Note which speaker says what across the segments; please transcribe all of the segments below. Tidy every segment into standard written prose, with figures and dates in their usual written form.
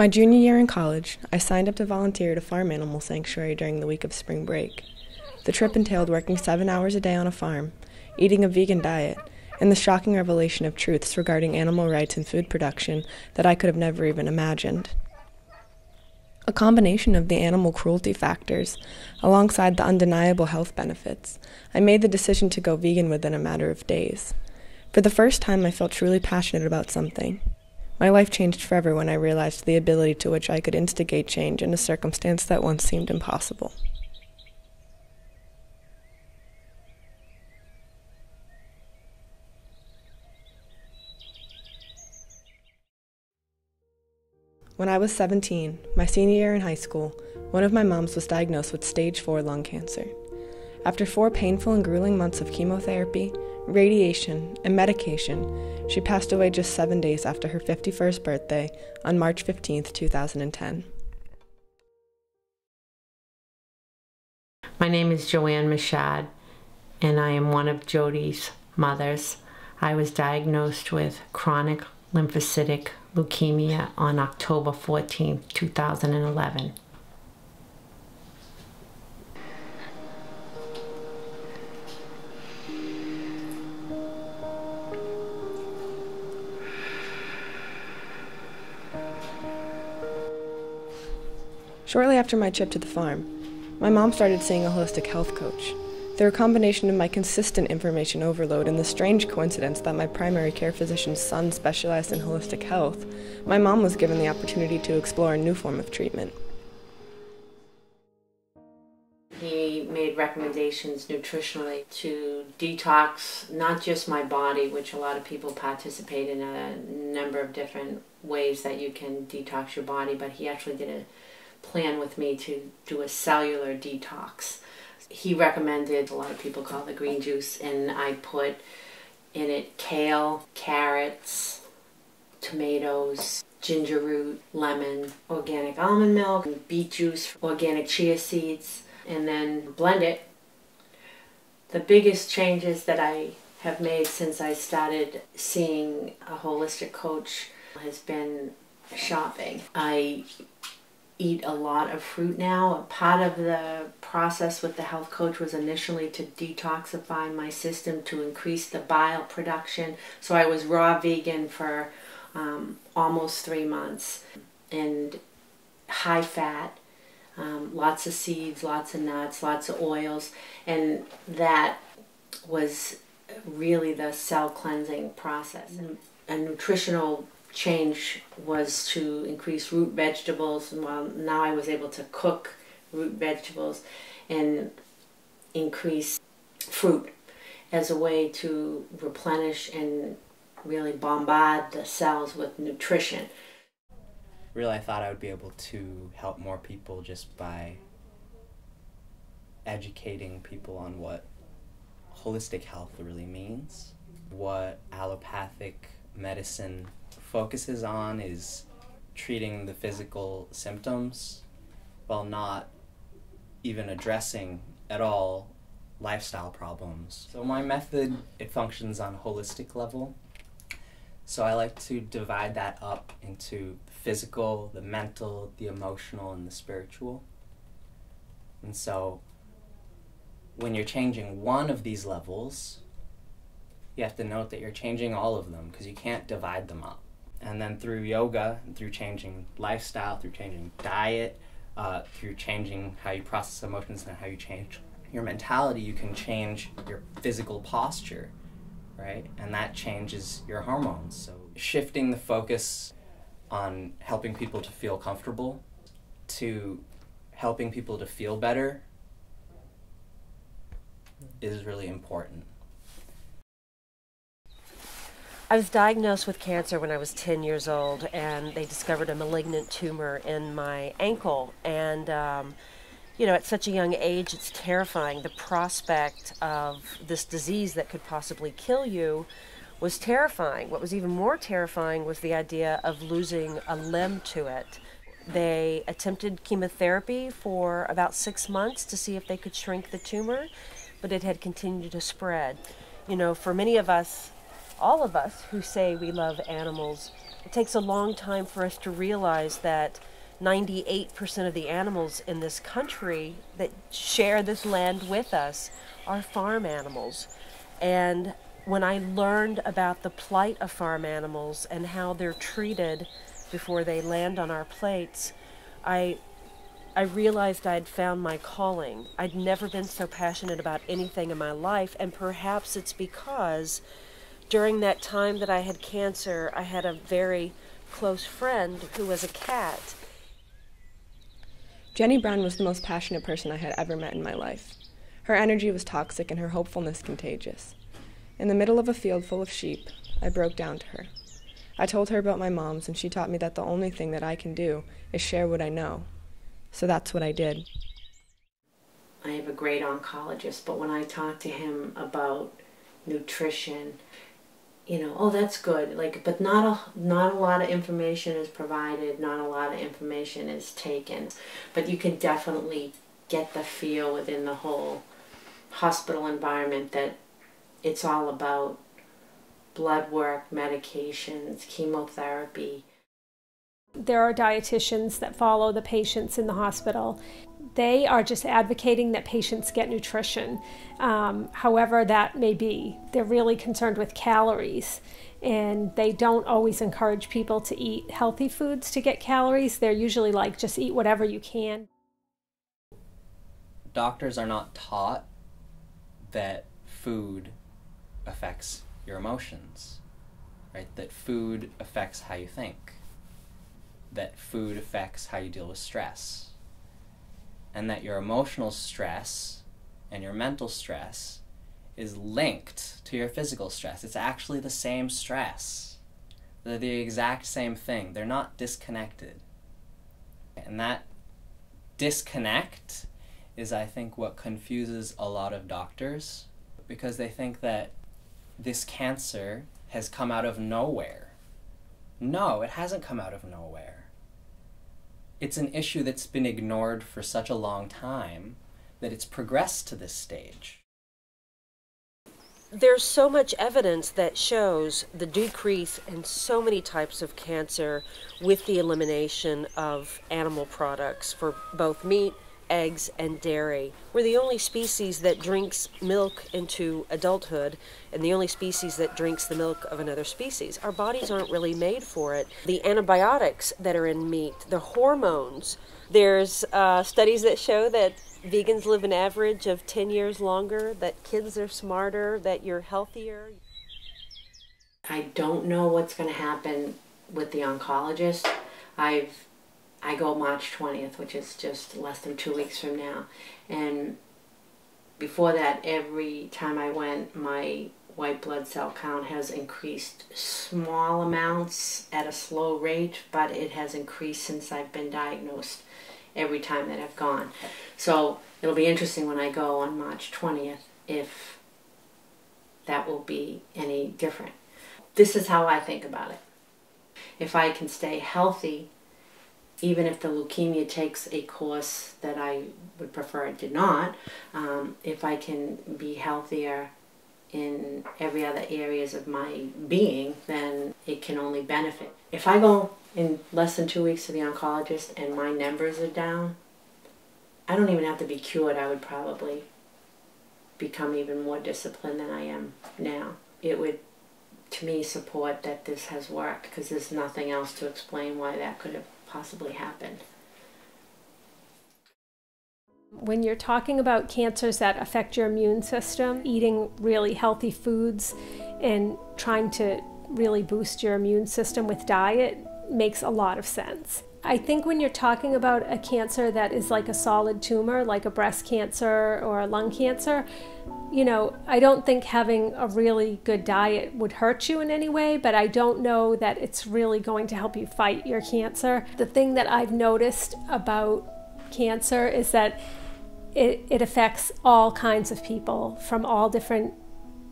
Speaker 1: My junior year in college, I signed up to volunteer at a farm animal sanctuary during the week of spring break. The trip entailed working 7 hours a day on a farm, eating a vegan diet, and the shocking revelation of truths regarding animal rights and food production that I could have never even imagined. A combination of the animal cruelty factors, alongside the undeniable health benefits, I made the decision to go vegan within a matter of days. For the first time, I felt truly passionate about something. My life changed forever when I realized the ability to which I could instigate change in a circumstance that once seemed impossible. When I was 17, my senior year in high school, one of my moms was diagnosed with stage 4 lung cancer. After 4 painful and grueling months of chemotherapy, radiation, and medication, she passed away just 7 days after her 51st birthday on March 15, 2010.
Speaker 2: My name is Joanne Mashad, and I am one of Jodi's mothers. I was diagnosed with chronic lymphocytic leukemia on October 14, 2011.
Speaker 1: Shortly after my trip to the farm, my mom started seeing a holistic health coach. Through a combination of my consistent information overload and the strange coincidence that my primary care physician's son specialized in holistic health, my mom was given the opportunity to explore a new form of treatment.
Speaker 2: He made recommendations nutritionally to detox not just my body, which a lot of people participate in a number of different ways that you can detox your body, but he actually did a plan with me to do a cellular detox. He recommended, a lot of people call it the green juice, and I put in it kale, carrots, tomatoes, ginger root, lemon, organic almond milk, beet juice, organic chia seeds, and then blend it. The biggest changes that I have made since I started seeing a holistic coach has been shopping. I eat a lot of fruit now. A part of the process with the health coach was initially to detoxify my system to increase the bile production. So I was raw vegan for almost 3 months, and high fat, lots of seeds, lots of nuts, lots of oils, and that was really the cell cleansing process. And a nutritional change was to increase root vegetables, and now I was able to cook root vegetables and increase fruit as a way to replenish and really bombard the cells with nutrition.
Speaker 3: Really, I thought I would be able to help more people just by educating people on what holistic health really means. What allopathic medicine focuses on is treating the physical symptoms while not even addressing at all lifestyle problems. So my method, it functions on a holistic level. So I like to divide that up into the physical, the mental, the emotional, and the spiritual. And so when you're changing one of these levels, you have to note that you're changing all of them because you can't divide them up. And then through yoga, through changing lifestyle, through changing diet, through changing how you process emotions and how you change your mentality, you can change your physical posture, right? And that changes your hormones. So shifting the focus on helping people to feel comfortable to helping people to feel better is really important.
Speaker 4: I was diagnosed with cancer when I was 10 years old, and they discovered a malignant tumor in my ankle. And, you know, at such a young age, it's terrifying. The prospect of this disease that could possibly kill you was terrifying. What was even more terrifying was the idea of losing a limb to it. They attempted chemotherapy for about 6 months to see if they could shrink the tumor, but it had continued to spread. You know, for many of us, all of us who say we love animals, It takes a long time for us to realize that 98% of the animals in this country that share this land with us are farm animals. And when I learned about the plight of farm animals and how they're treated before they land on our plates, I realized I'd found my calling. I'd never been so passionate about anything in my life, and perhaps it's because during that time that I had cancer, I had a very close friend who was a cat.
Speaker 1: Jenny Brown was the most passionate person I had ever met in my life. Her energy was toxic and her hopefulness contagious. In the middle of a field full of sheep, I broke down to her. I told her about my mom's, and she taught me that the only thing that I can do is share what I know. So that's what I did.
Speaker 2: I have a great oncologist, but when I talk to him about nutrition, oh, that's good. But not a lot of information is provided, not a lot of information is taken. But you can definitely get the feel within the whole hospital environment that it's all about blood work, medications, chemotherapy.
Speaker 5: There are dietitians that follow the patients in the hospital. They are just advocating that patients get nutrition, however that may be. They're really concerned with calories, and they don't always encourage people to eat healthy foods to get calories. They're usually like, just eat whatever you can.
Speaker 3: Doctors are not taught that food affects your emotions, right? That food affects how you think, that food affects how you deal with stress, and that your emotional stress and your mental stress is linked to your physical stress. It's actually the same stress. They're the exact same thing. They're not disconnected. And that disconnect is, I think, what confuses a lot of doctors, because they think that this cancer has come out of nowhere. No, it hasn't come out of nowhere. It's an issue that's been ignored for such a long time that it's progressed to this stage.
Speaker 4: There's so much evidence that shows the decrease in so many types of cancer with the elimination of animal products for both meat, eggs, and dairy. We're the only species that drinks milk into adulthood, and the only species that drinks the milk of another species. Our bodies aren't really made for it. The antibiotics that are in meat, the hormones, there's studies that show that vegans live an average of 10 years longer, that kids are smarter, that you're healthier.
Speaker 2: I don't know what's going to happen with the oncologist. I go March 20th, which is just less than 2 weeks from now. And before that, every time I went, my white blood cell count has increased small amounts at a slow rate, but it has increased since I've been diagnosed every time that I've gone. So it'll be interesting when I go on March 20th if that will be any different. This is how I think about it. If I can stay healthy, even if the leukemia takes a course that I would prefer it did not, if I can be healthier in every other areas of my being, then it can only benefit. If I go in less than 2 weeks to the oncologist and my numbers are down, I don't even have to be cured. I would probably become even more disciplined than I am now. It would, to me, support that this has worked, because there's nothing else to explain why that could have possibly happened.
Speaker 5: When you're talking about cancers that affect your immune system, eating really healthy foods and trying to really boost your immune system with diet makes a lot of sense. I think when you're talking about a cancer that is like a solid tumor, like a breast cancer or a lung cancer, I don't think having a really good diet would hurt you in any way, but I don't know that it's really going to help you fight your cancer. The thing that I've noticed about cancer is that it affects all kinds of people from all different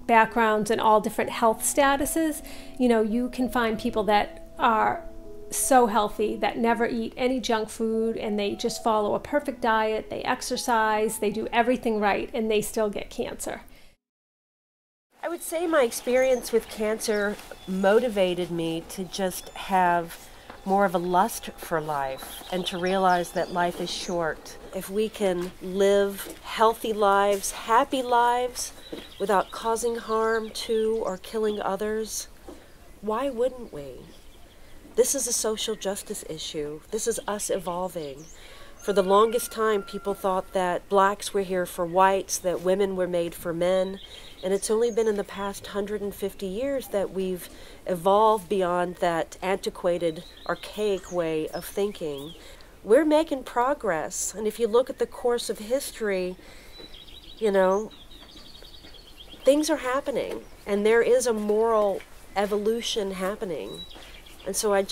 Speaker 5: backgrounds and all different health statuses. You can find people that are so healthy, that never eat any junk food, and they just follow a perfect diet, they exercise, they do everything right, and they still get cancer.
Speaker 4: I would say my experience with cancer motivated me to just have more of a lust for life and to realize that life is short. If we can live healthy lives, happy lives, without causing harm to or killing others, why wouldn't we? This is a social justice issue. This is us evolving. For the longest time, people thought that blacks were here for whites, that women were made for men, and it's only been in the past 150 years that we've evolved beyond that antiquated, archaic way of thinking. We're making progress, and if you look at the course of history, you know, things are happening, and there is a moral evolution happening. And so I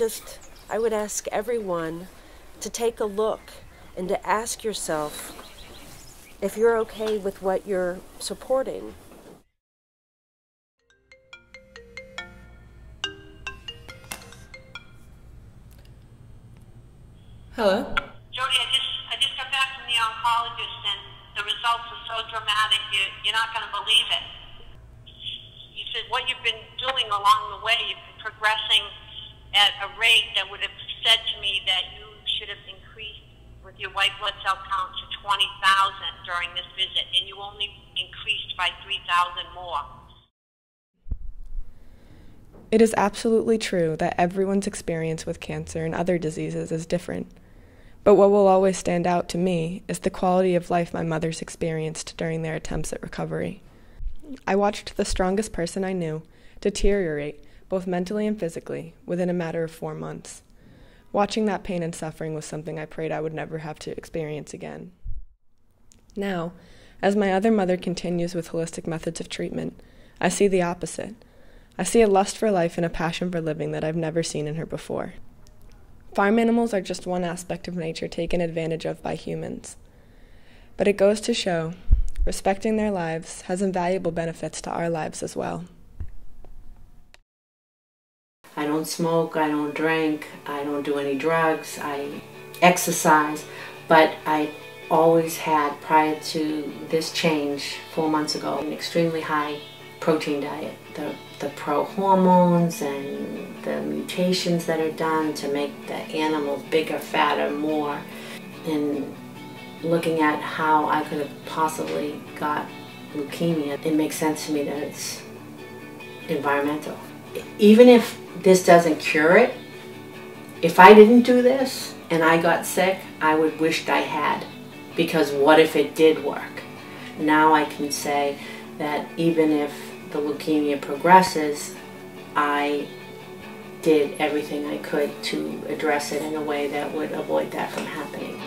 Speaker 4: would ask everyone to take a look and to ask yourself if you're okay with what you're supporting.
Speaker 1: Hello?
Speaker 6: Jodi, I just got back from the oncologist, and the results are so dramatic, you're not going to believe it. He said what you've been doing along the way, you've been progressing at a rate that would have said to me that you should have increased with your white blood cell count to 20,000 during this visit, and you only increased by 3,000 more.
Speaker 1: It is absolutely true that everyone's experience with cancer and other diseases is different. But what will always stand out to me is the quality of life my mothers experienced during their attempts at recovery. I watched the strongest person I knew deteriorate, both mentally and physically, within a matter of 4 months. Watching that pain and suffering was something I prayed I would never have to experience again. Now, as my other mother continues with holistic methods of treatment, I see the opposite. I see a lust for life and a passion for living that I've never seen in her before. Farm animals are just one aspect of nature taken advantage of by humans. But it goes to show, respecting their lives has invaluable benefits to our lives as well.
Speaker 2: I don't smoke, I don't drink, I don't do any drugs, I exercise, but I always had, prior to this change 4 months ago, an extremely high protein diet. The pro-hormones and the mutations that are done to make the animals bigger, fatter, more. And looking at how I could have possibly got leukemia, it makes sense to me that it's environmental. Even if this doesn't cure it, if I didn't do this and I got sick, I would wished I had, because what if it did work? Now I can say that even if the leukemia progresses, I did everything I could to address it in a way that would avoid that from happening.